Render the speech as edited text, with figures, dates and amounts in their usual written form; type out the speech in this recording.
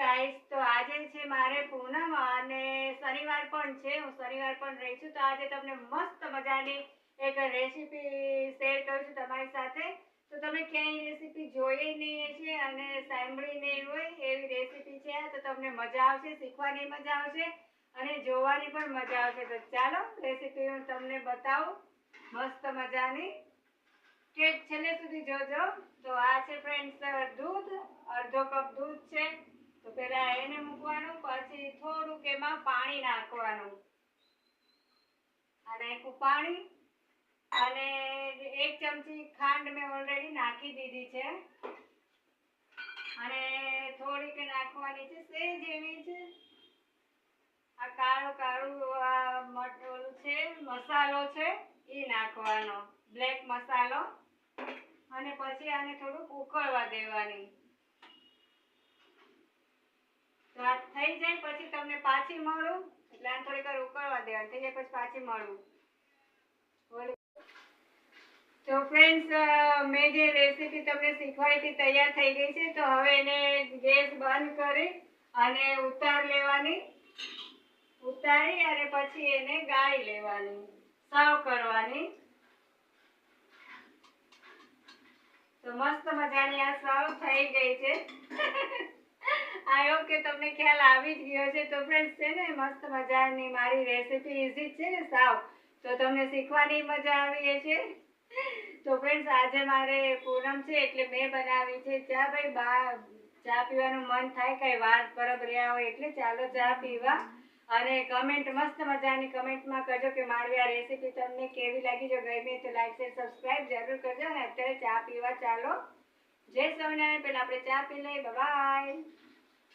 Guys, તો આજે છે મારે પૂનમ અને શનિવાર પણ છે. હું શનિવાર પણ રહી છું, તો આજે તમને મસ્ત મજાની એક રેસીપી શેર કરું છું તમારી સાથે. તો તમે ક્યાંય રેસીપી જોઈ નહીં છે અને સાંભળી નહીં હોય એવી રેસીપી છે. તો તમને મજા આવશે, શીખવાની મજા આવશે અને જોવાની પણ મજા આવશે. તો ચાલો રેસીપી હું તમને બતાવું મસ્ત મજાની. છેલ્લે સુધી જોજો. તો આ છે ફ્રેન્ડ્સ દૂધ, અડધો કપ દૂધ છે. તો પેલા એને મૂકવાનું, પછી થોડુંક એમાં પાણી નાખવાનું. આ નાખ્યું પાણી અને 1 ચમચી ખાંડ મેં ઓલરેડી નાખી દીધી છે અને થોડીક નાખવાની છે સેજ એવી છે. આ કાળું કાળું છે મસાલો છે એ નાખવાનો, બ્લેક મસાલો. અને પછી આને થોડુંક ઉકળવા દેવાની. તો આ થઈ જાય પછી તમને પાછી મળું. એટલે આને થોડીક વાર ઉકળવા દેવાની. થઈ જાય પછી પાછી મળું. તો ફ્રેન્ડ્સ, મેં જે રેસીપી તમને શીખવાડી તૈયાર થઈ ગઈ છે. તો હવે એને ગેસ બંધ કરી અને ઉતારી અને પછી એને ગાળી લેવાની, સર્વ કરવાની. તો મસ્ત મજાની આ સર્વ થઈ ગઈ છે. આઈ હોપ કે તમને ખ્યાલ આવી જ ગયો છે. તો ફ્રેન્ડ્સ છે ને મસ્ત મજાની મારી રેસીપી ઈઝી છે ને સાવ. તો તમને શીખવાની મજા આવી છે. તો ફ્રેન્ડ્સ, આજે મારે પૂનમ છે એટલે મેં બનાવી છે ચા. ભાઈ ચા પીવાનું મન થાય, કઈ વાત પરબ રહ્યા હોય એટલે ચાલો ચા પીવા. અને કમેન્ટ મસ્ત મજાની કમેન્ટમાં કરજો કે મારી આ રેસીપી તમને કેવી લાગી. જો ગમે તો લાઈક શેર સબસ્ક્રાઈબ જરૂર કરજો. અને અત્યારે ચા પીવા ચાલો. જય સ્વામિનારાયણ. પહેલા આપણે ચા પી લઈએ. બાય.